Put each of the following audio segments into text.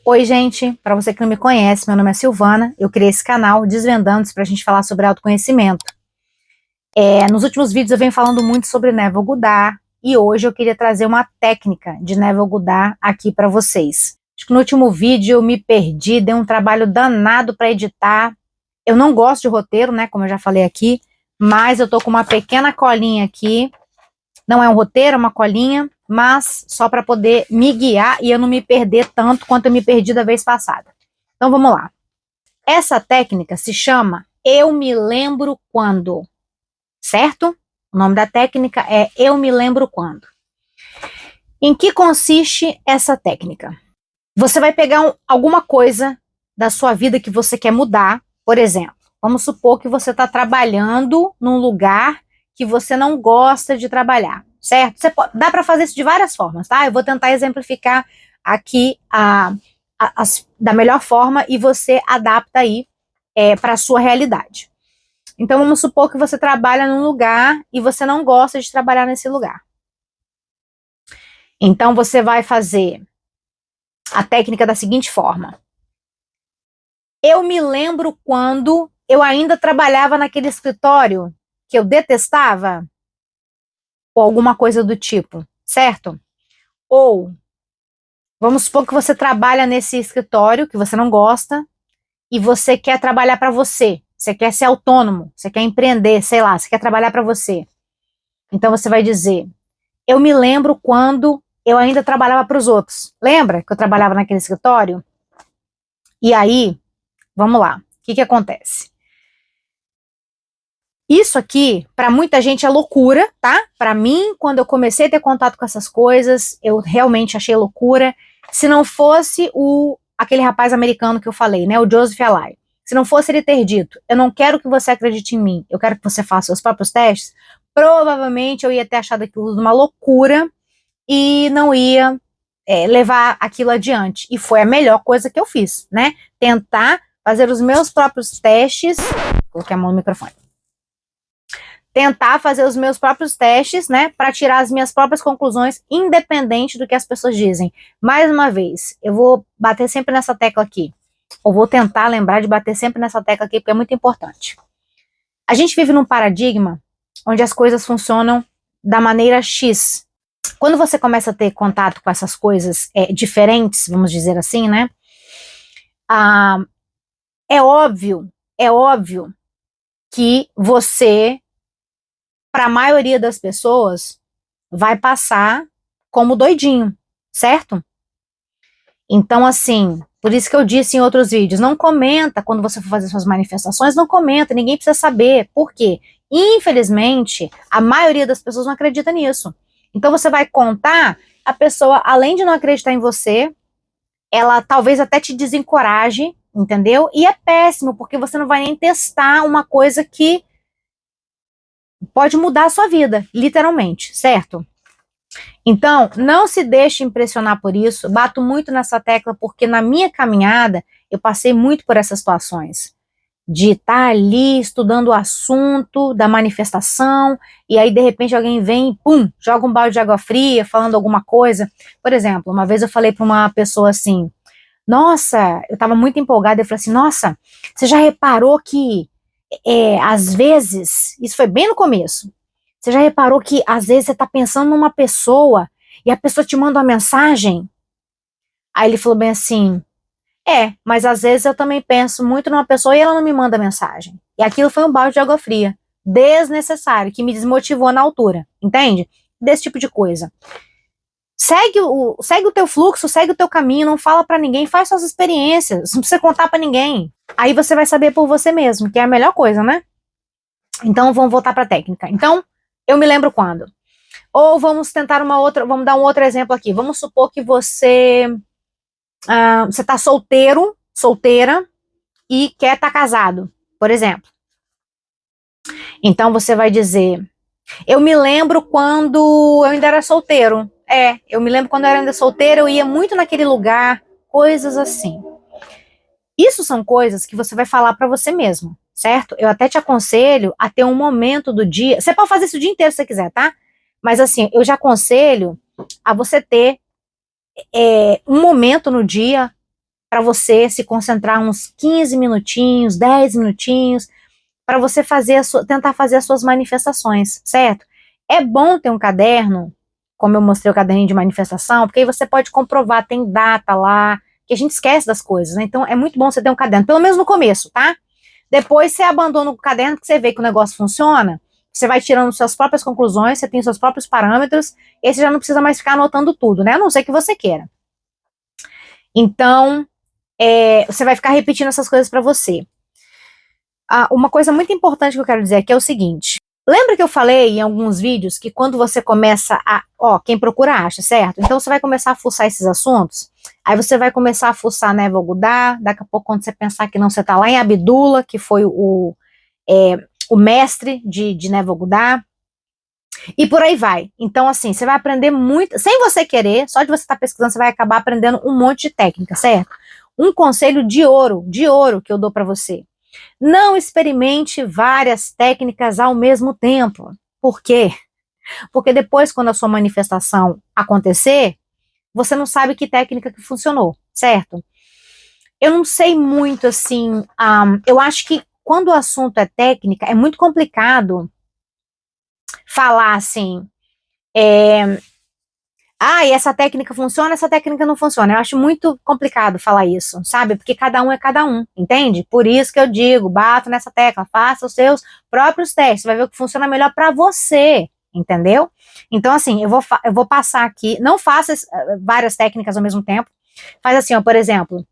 Oi, gente, para você que não me conhece, meu nome é Silvana, eu criei esse canal Desvendando-se para a gente falar sobre autoconhecimento. Nos últimos vídeos eu venho falando muito sobre Neville Goddard e hoje eu queria trazer uma técnica de Neville Goddard aqui para vocês. Acho que no último vídeo eu me perdi, dei um trabalho danado para editar. Eu não gosto de roteiro, né, como eu já falei aqui, mas eu tô com uma pequena colinha aqui. Não é um roteiro, é uma colinha, mas só para poder me guiar e eu não me perder tanto quanto eu me perdi da vez passada. Então vamos lá. Essa técnica se chama Eu Me Lembro Quando, certo? O nome da técnica é Eu Me Lembro Quando. Em que consiste essa técnica? Você vai pegar alguma coisa da sua vida que você quer mudar, por exemplo, vamos supor que você está trabalhando num lugar que você não gosta de trabalhar, certo? Dá para fazer isso de várias formas, tá? Eu vou tentar exemplificar aqui da melhor forma e você adapta aí para a sua realidade. Então, vamos supor que você trabalha num lugar e você não gosta de trabalhar nesse lugar. Então, você vai fazer a técnica da seguinte forma. Eu me lembro quando eu ainda trabalhava naquele escritório que eu detestava, ou alguma coisa do tipo, certo? Ou, vamos supor que você trabalha nesse escritório que você não gosta e você quer trabalhar para você quer ser autônomo, você quer empreender, sei lá, você quer trabalhar para você. Então você vai dizer, eu me lembro quando eu ainda trabalhava para os outros. Lembra que eu trabalhava naquele escritório? E aí, vamos lá, o que acontece? Isso aqui, para muita gente, é loucura, tá? Para mim, quando eu comecei a ter contato com essas coisas, eu realmente achei loucura. Se não fosse aquele rapaz americano que eu falei, né? O Joseph Alai. Se não fosse ele ter dito, eu não quero que você acredite em mim, eu quero que você faça os próprios testes, provavelmente eu ia ter achado aquilo uma loucura e não ia levar aquilo adiante. E foi a melhor coisa que eu fiz, né? Tentar fazer os meus próprios testes. Coloquei a mão no microfone. Tentar fazer os meus próprios testes, né, para tirar as minhas próprias conclusões, independente do que as pessoas dizem. Mais uma vez, eu vou bater sempre nessa tecla aqui, ou vou tentar lembrar de bater sempre nessa tecla aqui, porque é muito importante. A gente vive num paradigma onde as coisas funcionam da maneira X. Quando você começa a ter contato com essas coisas diferentes, vamos dizer assim, né, é óbvio que você, para a maioria das pessoas, vai passar como doidinho, certo? Então, assim, por isso que eu disse em outros vídeos, não comenta quando você for fazer suas manifestações, não comenta, ninguém precisa saber. Por quê? Infelizmente, a maioria das pessoas não acredita nisso. Então, você vai contar, a pessoa, além de não acreditar em você, ela talvez até te desencoraje, entendeu? E é péssimo, porque você não vai nem testar uma coisa que pode mudar a sua vida, literalmente, certo? Então, não se deixe impressionar por isso, bato muito nessa tecla porque na minha caminhada eu passei muito por essas situações, de estar ali estudando o assunto da manifestação e aí de repente alguém vem e pum, joga um balde de água fria falando alguma coisa. Por exemplo, uma vez eu falei para uma pessoa assim, nossa, eu estava muito empolgada, eu falei assim, nossa, você já reparou que às vezes, isso foi bem no começo, você já reparou que às vezes você está pensando numa pessoa e a pessoa te manda uma mensagem? Aí ele falou bem assim, mas às vezes eu também penso muito numa pessoa e ela não me manda mensagem. E aquilo foi um balde de água fria, desnecessário, que me desmotivou na altura, entende? Desse tipo de coisa. Segue o teu fluxo, segue o teu caminho, não fala pra ninguém, faz suas experiências, não precisa contar pra ninguém. Aí você vai saber por você mesmo, que é a melhor coisa, né? Então vamos voltar pra técnica. Então, eu me lembro quando. Ou vamos tentar vamos dar um outro exemplo aqui. Vamos supor que você está solteiro, solteira, e quer estar casado, por exemplo. Então você vai dizer, eu me lembro quando eu ainda era solteiro. Eu me lembro quando eu era ainda solteira, eu ia muito naquele lugar, coisas assim. Isso são coisas que você vai falar para você mesmo, certo? Eu até te aconselho a ter um momento do dia. Você pode fazer isso o dia inteiro se você quiser, tá? Mas assim, eu já aconselho a você ter um momento no dia para você se concentrar uns 15 minutinhos, 10 minutinhos, para você tentar fazer as suas manifestações, certo? É bom ter um caderno, como eu mostrei o caderninho de manifestação, porque aí você pode comprovar, tem data lá, que a gente esquece das coisas, né? Então é muito bom você ter um caderno, pelo menos no começo, tá? Depois você abandona o caderno, porque você vê que o negócio funciona, você vai tirando suas próprias conclusões, você tem seus próprios parâmetros, e aí você já não precisa mais ficar anotando tudo, né? A não ser que você queira. Então, você vai ficar repetindo essas coisas para você. Uma coisa muito importante que eu quero dizer aqui é o seguinte. Lembra que eu falei em alguns vídeos que quando você começa quem procura acha, certo? Então você vai começar a fuçar esses assuntos, aí você vai começar a fuçar Neville Goddard, daqui a pouco quando você pensar que não, você tá lá em Abdullah, que foi o mestre de Neville Goddard, e por aí vai. Então assim, você vai aprender muito, sem você querer, só de você estar pesquisando, você vai acabar aprendendo um monte de técnica, certo? Um conselho de ouro que eu dou para você. Não experimente várias técnicas ao mesmo tempo. Por quê? Porque depois, quando a sua manifestação acontecer, você não sabe que técnica que funcionou, certo? Eu não sei muito assim. Eu acho que quando o assunto é técnica, é muito complicado falar assim. E essa técnica funciona, essa técnica não funciona. Eu acho muito complicado falar isso, sabe? Porque cada um é cada um, entende? Por isso que eu digo, bato nessa tecla, faça os seus próprios testes, vai ver o que funciona melhor para você, entendeu? Então, assim, eu vou passar aqui, não faça várias técnicas ao mesmo tempo. Faz assim, ó, por exemplo,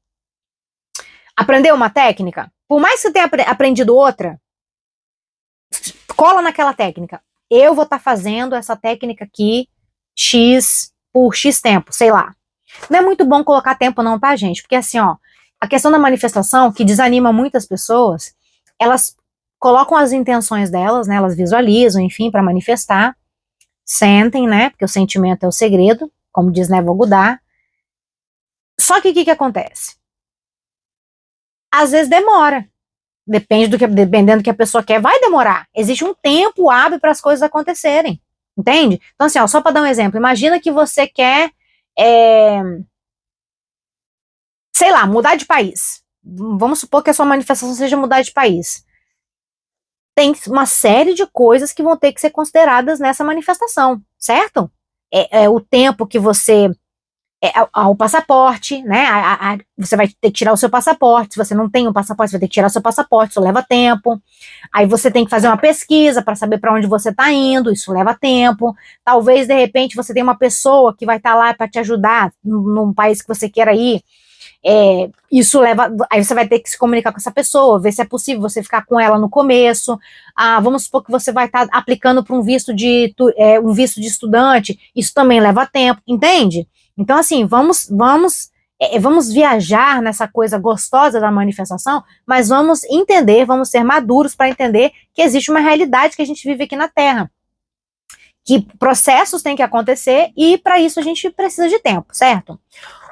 aprendeu uma técnica, por mais que você tenha aprendido outra, cola naquela técnica. Eu vou estar fazendo essa técnica aqui, X por X tempo, sei lá. Não é muito bom colocar tempo não, tá, gente? Porque assim, ó, a questão da manifestação, que desanima muitas pessoas, elas colocam as intenções delas, né, elas visualizam, enfim, para manifestar, sentem, né, porque o sentimento é o segredo, como diz Neville Goddard. Só que o que acontece? Às vezes demora. Dependendo do que a pessoa quer, vai demorar. Existe um tempo hábil para as coisas acontecerem. Entende? Então, assim, ó, só para dar um exemplo, imagina que você quer, sei lá, mudar de país. Vamos supor que a sua manifestação seja mudar de país. Tem uma série de coisas que vão ter que ser consideradas nessa manifestação, certo? O tempo que você o passaporte, né? Você vai ter que tirar o seu passaporte. Se você não tem um passaporte, você vai ter que tirar o seu passaporte, isso leva tempo. Aí você tem que fazer uma pesquisa para saber para onde você está indo, isso leva tempo. Talvez, de repente, você tenha uma pessoa que vai estar lá para te ajudar num país que você queira ir. Isso leva. Aí você vai ter que se comunicar com essa pessoa, ver se é possível você ficar com ela no começo. Vamos supor que você vai estar aplicando para um visto de estudante, isso também leva tempo, entende? Então, assim, vamos viajar nessa coisa gostosa da manifestação, mas vamos entender, vamos ser maduros para entender que existe uma realidade que a gente vive aqui na Terra, que processos têm que acontecer e para isso a gente precisa de tempo, certo?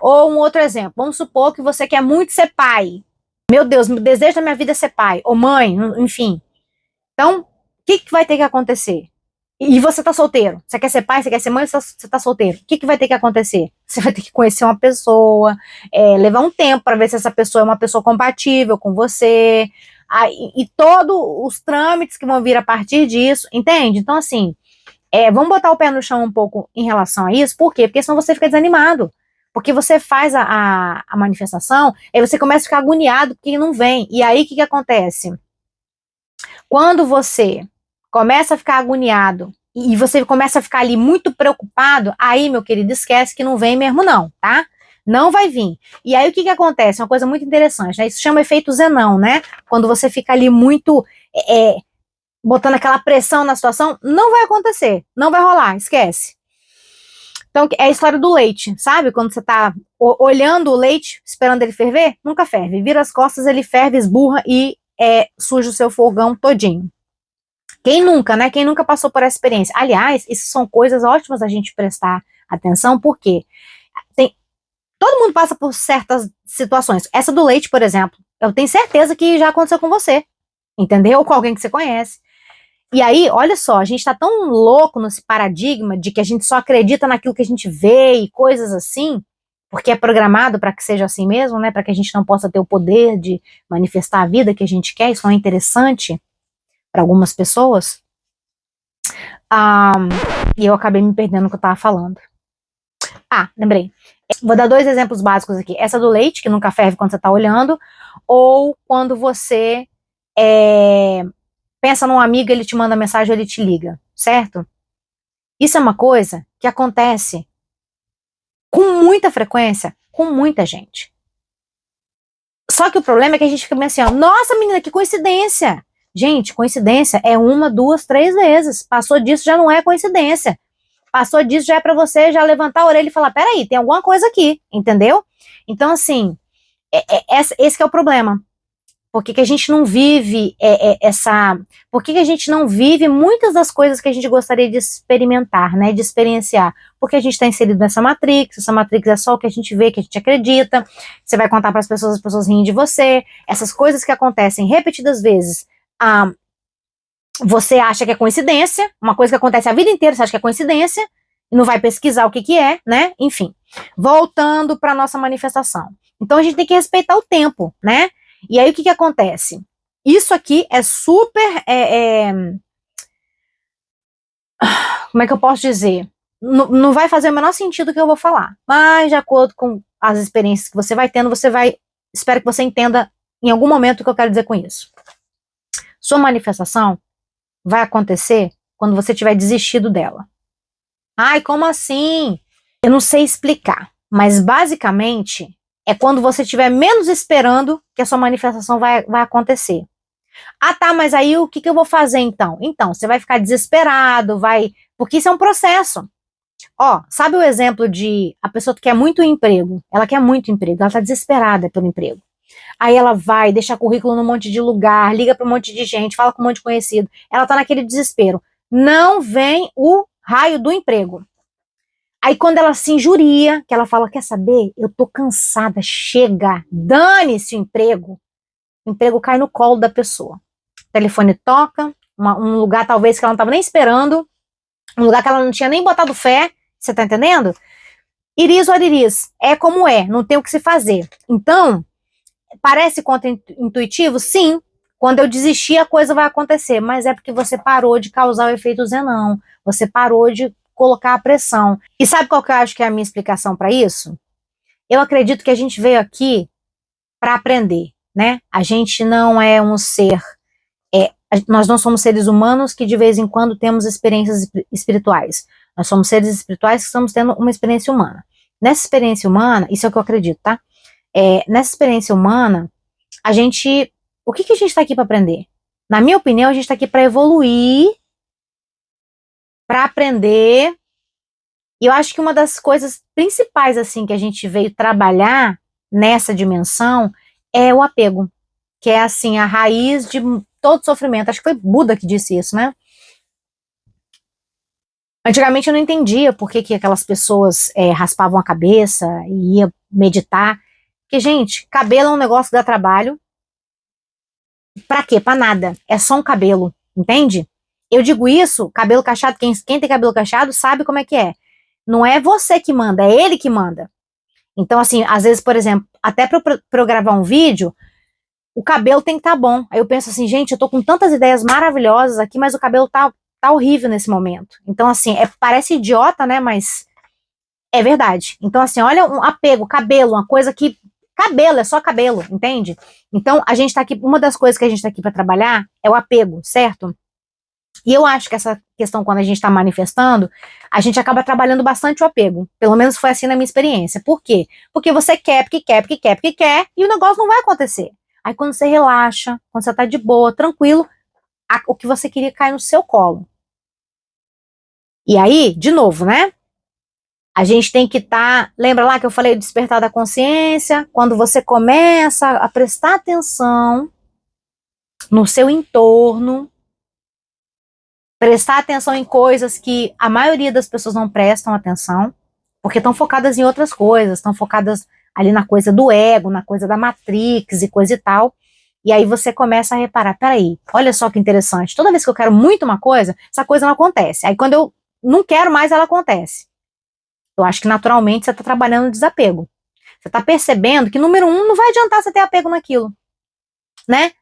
Ou um outro exemplo, vamos supor que você quer muito ser pai. Meu Deus, o desejo da minha vida é ser pai, ou mãe, enfim. Então, o que vai ter que acontecer? E você tá solteiro, você quer ser pai, você quer ser mãe, você tá solteiro. O que vai ter que acontecer? Você vai ter que conhecer uma pessoa, levar um tempo para ver se essa pessoa é uma pessoa compatível com você, e todos os trâmites que vão vir a partir disso, entende? Então, assim, vamos botar o pé no chão um pouco em relação a isso, por quê? Porque senão você fica desanimado. Porque você faz a manifestação, aí você começa a ficar agoniado porque não vem. E aí, o que acontece? Quando você começa a ficar agoniado e você começa a ficar ali muito preocupado, aí, meu querido, esquece que não vem mesmo não, tá? Não vai vir. E aí, o que acontece? Uma coisa muito interessante, né? Isso chama efeito Zenão, né? Quando você fica ali muito botando aquela pressão na situação, não vai acontecer, não vai rolar, esquece. Então, é a história do leite, sabe? Quando você tá olhando o leite, esperando ele ferver, nunca ferve. Vira as costas, ele ferve, esburra e suja o seu fogão todinho. Quem nunca, né? Quem nunca passou por essa experiência? Aliás, isso são coisas ótimas da gente prestar atenção, porque todo mundo passa por certas situações. Essa do leite, por exemplo, eu tenho certeza que já aconteceu com você, entendeu? Ou com alguém que você conhece. E aí, olha só, a gente tá tão louco nesse paradigma de que a gente só acredita naquilo que a gente vê e coisas assim, porque é programado para que seja assim mesmo, né? Para que a gente não possa ter o poder de manifestar a vida que a gente quer. Isso não é interessante para algumas pessoas. E eu acabei me perdendo no que eu estava falando. Lembrei. Vou dar 2 exemplos básicos aqui. Essa do leite, que nunca ferve quando você está olhando, ou quando você pensa num amigo, ele te manda mensagem, ele te liga, certo? Isso é uma coisa que acontece com muita frequência, com muita gente. Só que o problema é que a gente fica bem assim, ó, nossa menina, que coincidência! Gente, coincidência é 1, 2, 3 vezes. Passou disso já não é coincidência. Passou disso já é pra você já levantar a orelha e falar, peraí, tem alguma coisa aqui, entendeu? Então, assim, esse que é o problema. Por que que a gente não vive Por que que a gente não vive muitas das coisas que a gente gostaria de experimentar, né, de experienciar? Porque a gente está inserido nessa Matrix, essa Matrix é só o que a gente vê, que a gente acredita, você vai contar para as pessoas riem de você, essas coisas que acontecem repetidas vezes, você acha que é coincidência, uma coisa que acontece a vida inteira, você acha que é coincidência, e não vai pesquisar o que que é, né, enfim. Voltando para nossa manifestação. Então a gente tem que respeitar o tempo, né? E aí o que que acontece? Isso aqui é super, como é que eu posso dizer? Não vai fazer o menor sentido o que eu vou falar, mas de acordo com as experiências que você vai tendo, espero que você entenda em algum momento o que eu quero dizer com isso. Sua manifestação vai acontecer quando você tiver desistido dela. Ai, como assim? Eu não sei explicar, mas basicamente é quando você estiver menos esperando que a sua manifestação vai acontecer. Tá, mas aí o que que eu vou fazer então? Então, você vai ficar desesperado, porque isso é um processo. Ó, sabe o exemplo de a pessoa que quer muito emprego? Ela quer muito emprego, ela tá desesperada pelo emprego. Aí ela vai, deixa currículo num monte de lugar, liga para um monte de gente, fala com um monte de conhecido. Ela tá naquele desespero. Não vem o raio do emprego. Aí quando ela se injuria, que ela fala, quer saber? Eu tô cansada, chega, dane-se o emprego cai no colo da pessoa. O telefone toca, um lugar talvez que ela não estava nem esperando, um lugar que ela não tinha nem botado fé, você tá entendendo? Iris ou ariris, é como é, não tem o que se fazer. Então, parece contra-intuitivo? Sim. Quando eu desistir, a coisa vai acontecer, mas é porque você parou de causar o efeito Zenão, você parou de colocar a pressão. E sabe qual que eu acho que é a minha explicação para isso? Eu acredito que a gente veio aqui para aprender, né? A gente não é um ser, nós não somos seres humanos que de vez em quando temos experiências espirituais. Nós somos seres espirituais que estamos tendo uma experiência humana. Nessa experiência humana, isso é o que eu acredito, tá? Nessa experiência humana, o que que a gente está aqui para aprender? Na minha opinião, a gente está aqui para evoluir, para aprender. E eu acho que uma das coisas principais, assim, que a gente veio trabalhar nessa dimensão é o apego, que é, assim, a raiz de todo sofrimento. Acho que foi Buda que disse isso, né? Antigamente eu não entendia por que que aquelas pessoas raspavam a cabeça e ia meditar. Porque, gente, cabelo é um negócio que dá trabalho. Pra quê? Pra nada. É só um cabelo, entende? Eu digo isso, cabelo cacheado, quem tem cabelo cacheado sabe como é que é. Não é você que manda, é ele que manda. Então, assim, às vezes, por exemplo, até pra eu gravar um vídeo, o cabelo tem que estar bom. Aí eu penso assim, gente, eu tô com tantas ideias maravilhosas aqui, mas o cabelo tá horrível nesse momento. Então, assim, parece idiota, né, mas é verdade. Então, assim, olha um apego, cabelo, uma coisa que cabelo, é só cabelo, entende? Então, a gente tá aqui, uma das coisas que a gente tá aqui para trabalhar é o apego, certo? E eu acho que essa questão, quando a gente tá manifestando, a gente acaba trabalhando bastante o apego. Pelo menos foi assim na minha experiência. Por quê? Porque você quer, porque quer, porque quer, porque quer, e o negócio não vai acontecer. Aí quando você relaxa, quando você tá de boa, tranquilo, o que você queria cai no seu colo. E aí, de novo, né? A gente tem que lembra lá que eu falei do despertar da consciência? Quando você começa a prestar atenção no seu entorno, prestar atenção em coisas que a maioria das pessoas não prestam atenção, porque estão focadas em outras coisas, estão focadas ali na coisa do ego, na coisa da Matrix e coisa e tal. E aí você começa a reparar, peraí, olha só que interessante, toda vez que eu quero muito uma coisa, essa coisa não acontece. Aí quando eu não quero mais, ela acontece. Eu acho que naturalmente você está trabalhando no desapego. Você tá percebendo que, número um, não vai adiantar você ter apego naquilo, né?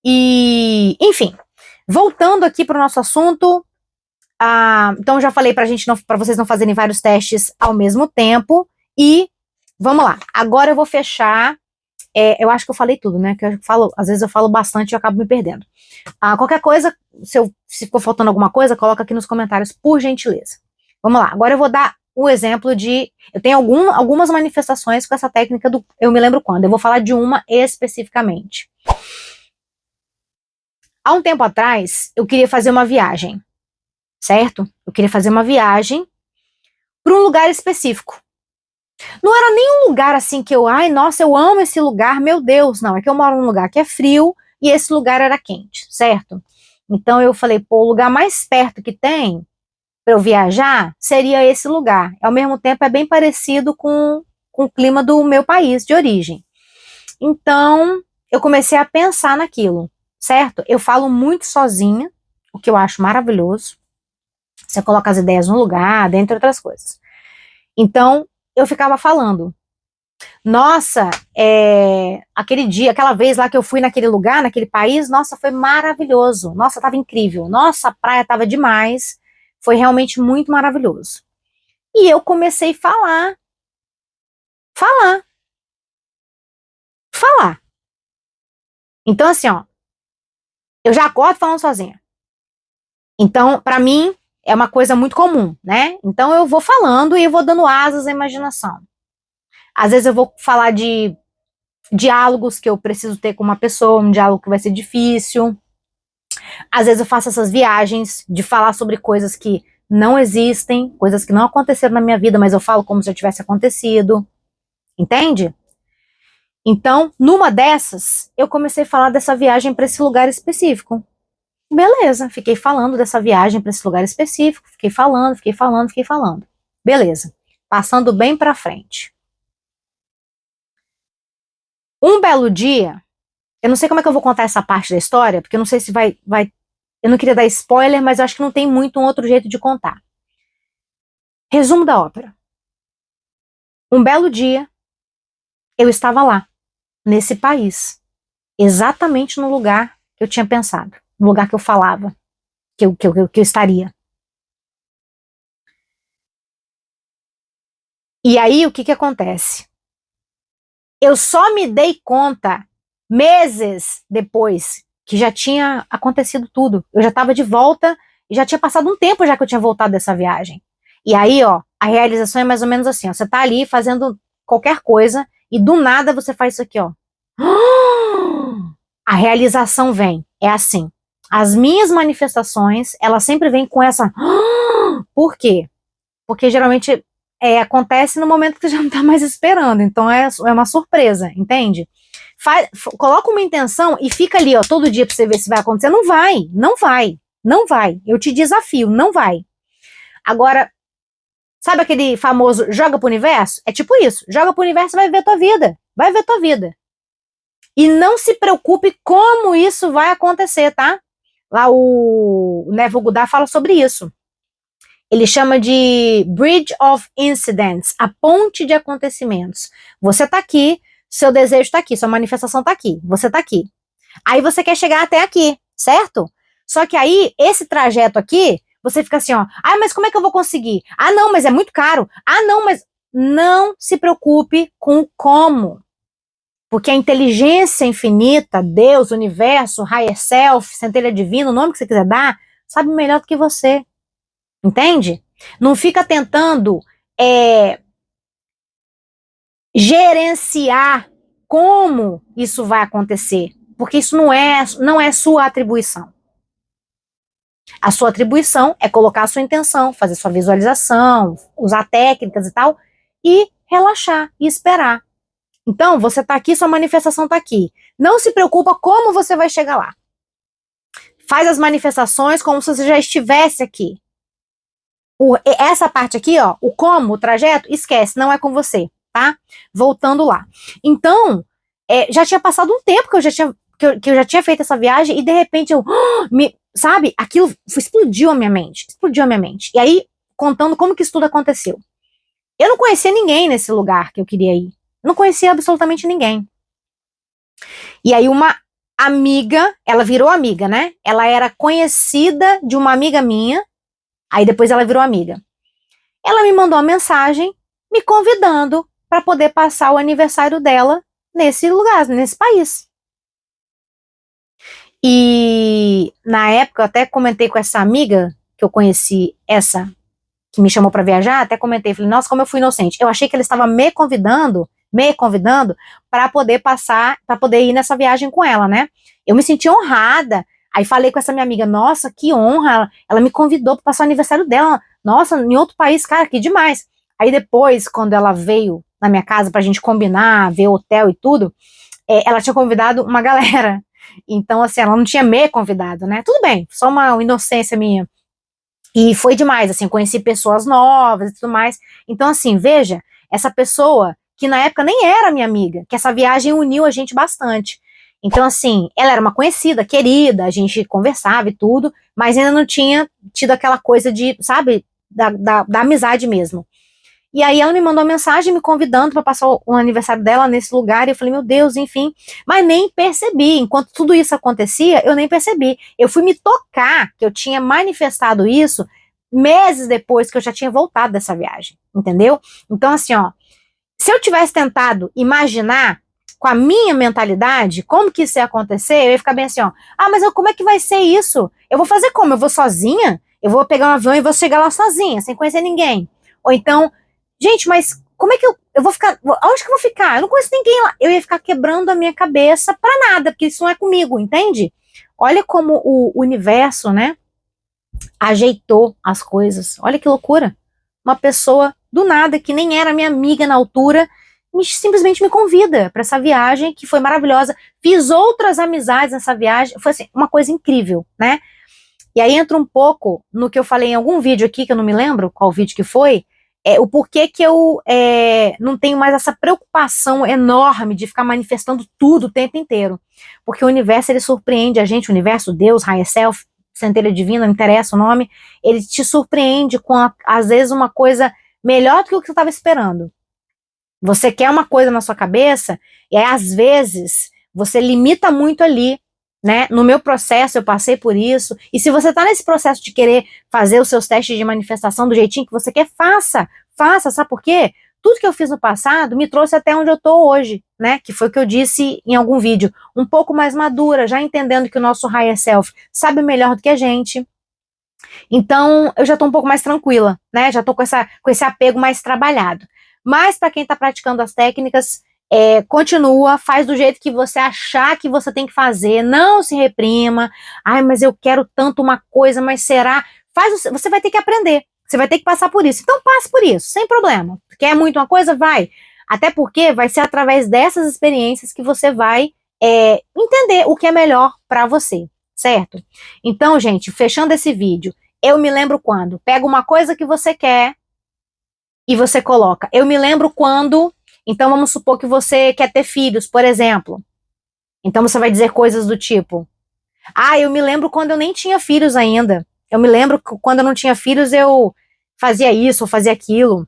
E, enfim, voltando aqui para o nosso assunto, então eu já falei para vocês não fazerem vários testes ao mesmo tempo, e vamos lá, agora eu vou fechar, eu acho que eu falei tudo, né, que eu falo, às vezes eu falo bastante e eu acabo me perdendo. Qualquer coisa, se ficou faltando alguma coisa, coloca aqui nos comentários, por gentileza. Vamos lá, agora eu vou dar o exemplo eu tenho algumas manifestações com essa técnica do eu me lembro quando, eu vou falar de uma especificamente. Há um tempo atrás, eu queria fazer uma viagem, certo? Eu queria fazer uma viagem para um lugar específico. Não era nenhum lugar assim que ai, nossa, eu amo esse lugar, meu Deus, não, é que eu moro num lugar que é frio e esse lugar era quente, certo? Então eu falei, pô, o lugar mais perto que tem para eu viajar seria esse lugar. Ao mesmo tempo é bem parecido com o clima do meu país de origem. Então eu comecei a pensar naquilo, certo? Eu falo muito sozinha, o que eu acho maravilhoso. Você coloca as ideias no lugar, dentre outras coisas. Então, eu ficava falando. Nossa, aquele dia, aquela vez lá que eu fui naquele lugar, naquele país, nossa, foi maravilhoso. Nossa, tava incrível. Nossa, a praia tava demais. Foi realmente muito maravilhoso. E eu comecei a falar. Falar. Falar. Então, assim, ó. Eu já acordo falando sozinha. Então, pra mim, é uma coisa muito comum, né? Então, eu vou falando e eu vou dando asas à imaginação. Às vezes eu vou falar de diálogos que eu preciso ter com uma pessoa, um diálogo que vai ser difícil. Às vezes eu faço essas viagens de falar sobre coisas que não existem, coisas que não aconteceram na minha vida, mas eu falo como se já tivesse acontecido. Entende? Então, numa dessas, eu comecei a falar dessa viagem para esse lugar específico. Beleza, fiquei falando dessa viagem para esse lugar específico, fiquei falando, fiquei falando, fiquei falando. Beleza. Passando bem para frente. Um belo dia, eu não sei como é que eu vou contar essa parte da história, porque eu não sei se vai. Eu não queria dar spoiler, mas eu acho que não tem muito um outro jeito de contar. Resumo da ópera. Um belo dia, eu estava lá, nesse país, exatamente no lugar que eu tinha pensado, no lugar que eu falava, que eu estaria. E aí, o que que acontece? Eu só me dei conta meses depois que já tinha acontecido tudo. Eu já estava de volta e já tinha passado um tempo já que eu tinha voltado dessa viagem. E aí, ó, a realização é mais ou menos assim, ó, você tá ali fazendo qualquer coisa e do nada você faz isso aqui, ó. A realização vem, é assim. As minhas manifestações, elas sempre vêm com essa. Por quê? Porque geralmente acontece no momento que você já não tá mais esperando, então é uma surpresa, entende? Coloca uma intenção e fica ali, ó, todo dia pra você ver se vai acontecer. Não vai, não vai, não vai. Eu te desafio, não vai. Agora, sabe aquele famoso joga pro universo? É tipo isso, joga pro universo e vai ver tua vida, vai ver tua vida. E não se preocupe como isso vai acontecer, tá? Lá o Neville Goddard fala sobre isso. Ele chama de Bridge of Incidents, a ponte de acontecimentos. Você tá aqui, seu desejo tá aqui, sua manifestação tá aqui, você tá aqui. Aí você quer chegar até aqui, certo? Só que aí, esse trajeto aqui, você fica assim, ó, ah, mas como é que eu vou conseguir? Ah, não, mas é muito caro. Ah, não, mas não se preocupe com como. Porque a inteligência infinita, Deus, universo, higher self, centelha divina, o nome que você quiser dar, sabe melhor do que você. Entende? Não fica tentando gerenciar como isso vai acontecer, porque isso não é sua atribuição. A sua atribuição é colocar a sua intenção, fazer sua visualização, usar técnicas e tal, e relaxar e esperar. Então, você está aqui, sua manifestação está aqui. Não se preocupa como você vai chegar lá. Faz as manifestações como se você já estivesse aqui. Essa parte aqui, ó, o como, o trajeto, esquece, não é com você, tá? Voltando lá. Então, já tinha passado um tempo que eu já tinha feito essa viagem e de repente sabe, aquilo explodiu a minha mente, explodiu a minha mente. E aí, contando como que isso tudo aconteceu. Eu não conhecia ninguém nesse lugar que eu queria ir. Não conhecia absolutamente ninguém. E aí uma amiga, ela virou amiga, né? Ela era conhecida de uma amiga minha, aí depois ela virou amiga. Ela me mandou uma mensagem me convidando para poder passar o aniversário dela nesse lugar, nesse país. E na época eu até comentei com essa amiga que eu conheci, essa que me chamou para viajar, até comentei, falei, nossa, como eu fui inocente. Eu achei que ele estava me convidando para poder passar, para poder ir nessa viagem com ela, né? Eu me senti honrada. Aí falei com essa minha amiga, nossa, que honra, ela me convidou para passar o aniversário dela. Nossa, em outro país, cara, que demais. Aí depois, quando ela veio na minha casa pra gente combinar, ver hotel e tudo, ela tinha convidado uma galera. Então, assim, ela não tinha me convidado, né? Tudo bem, só uma inocência minha. E foi demais, assim, conheci pessoas novas e tudo mais. Então, assim, veja, essa pessoa que na época nem era minha amiga, que essa viagem uniu a gente bastante. Então, assim, ela era uma conhecida, querida, a gente conversava e tudo, mas ainda não tinha tido aquela coisa de, sabe, da amizade mesmo. E aí ela me mandou uma mensagem me convidando para passar o aniversário dela nesse lugar, e eu falei, meu Deus, enfim, mas nem percebi, enquanto tudo isso acontecia, eu nem percebi. Eu fui me tocar que eu tinha manifestado isso meses depois que eu já tinha voltado dessa viagem, entendeu? Então, assim, ó, se eu tivesse tentado imaginar com a minha mentalidade como que isso ia acontecer, eu ia ficar bem assim, ó, mas como é que vai ser isso? Eu vou fazer como? Eu vou sozinha? Eu vou pegar um avião e vou chegar lá sozinha, sem conhecer ninguém. Ou então, gente, mas como é que eu vou ficar? Onde que eu vou ficar? Eu não conheço ninguém lá. Eu ia ficar quebrando a minha cabeça pra nada, porque isso não é comigo, entende? Olha como o universo, né, ajeitou as coisas. Olha que loucura. Uma pessoa do nada, que nem era minha amiga na altura, simplesmente me convida para essa viagem que foi maravilhosa. Fiz outras amizades nessa viagem. Foi assim, uma coisa incrível, né? E aí entra um pouco no que eu falei em algum vídeo aqui, que eu não me lembro qual vídeo que foi, o porquê que eu não tenho mais essa preocupação enorme de ficar manifestando tudo o tempo inteiro. Porque o universo, ele surpreende a gente, o universo, Deus, Higher Self, centelha divina, não interessa o nome, ele te surpreende com, às vezes, uma coisa melhor do que o que você estava esperando. Você quer uma coisa na sua cabeça, e aí, às vezes, você limita muito ali, né? No meu processo, eu passei por isso, e se você está nesse processo de querer fazer os seus testes de manifestação do jeitinho que você quer, faça, sabe por quê? Tudo que eu fiz no passado me trouxe até onde eu estou hoje, né? Que foi o que eu disse em algum vídeo, um pouco mais madura, já entendendo que o nosso higher self sabe melhor do que a gente. Então, eu já estou um pouco mais tranquila, né? Já estou com esse apego mais trabalhado. Mas para quem está praticando as técnicas, continua, faz do jeito que você achar que você tem que fazer, não se reprima. Ai, mas eu quero tanto uma coisa, mas será? Você vai ter que aprender, você vai ter que passar por isso. Então passe por isso, sem problema. Quer muito uma coisa? Vai. Até porque vai ser através dessas experiências que você vai entender o que é melhor para você, certo? Então, gente, fechando esse vídeo, eu me lembro quando pega uma coisa que você quer e você coloca. Eu me lembro quando, então vamos supor que você quer ter filhos, por exemplo. Então você vai dizer coisas do tipo: eu me lembro quando eu nem tinha filhos ainda. Eu me lembro que quando eu não tinha filhos eu fazia isso ou fazia aquilo.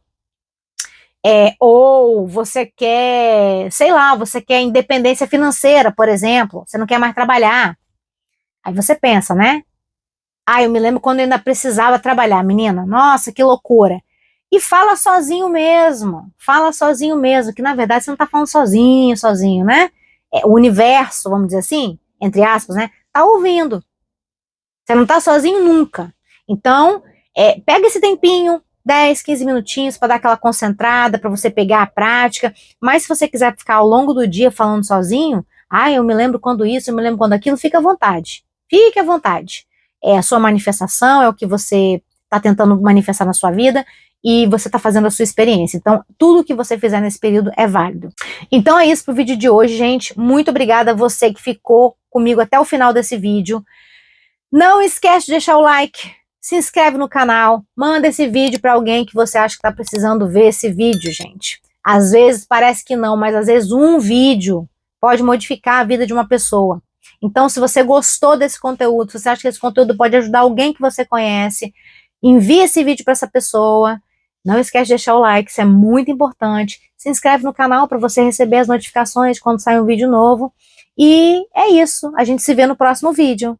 Ou você quer, sei lá, você quer independência financeira, por exemplo. Você não quer mais trabalhar. Aí você pensa, né? Eu me lembro quando eu ainda precisava trabalhar, menina. Nossa, que loucura. E fala sozinho mesmo, que na verdade você não tá falando sozinho, né? O universo, vamos dizer assim, entre aspas, né? Tá ouvindo. Você não tá sozinho nunca. Então, pega esse tempinho, 10, 15 minutinhos para dar aquela concentrada, para você pegar a prática. Mas se você quiser ficar ao longo do dia falando sozinho, eu me lembro quando isso, eu me lembro quando aquilo, fica à vontade. Fique à vontade. É a sua manifestação, é o que você está tentando manifestar na sua vida e você está fazendo a sua experiência. Então, tudo que você fizer nesse período é válido. Então é isso pro vídeo de hoje, gente. Muito obrigada a você que ficou comigo até o final desse vídeo. Não esquece de deixar o like, se inscreve no canal, manda esse vídeo para alguém que você acha que está precisando ver esse vídeo, gente. Às vezes parece que não, mas às vezes um vídeo pode modificar a vida de uma pessoa. Então, se você gostou desse conteúdo, se você acha que esse conteúdo pode ajudar alguém que você conhece, envie esse vídeo para essa pessoa. Não esquece de deixar o like, isso é muito importante. Se inscreve no canal para você receber as notificações quando sai um vídeo novo. E é isso, a gente se vê no próximo vídeo.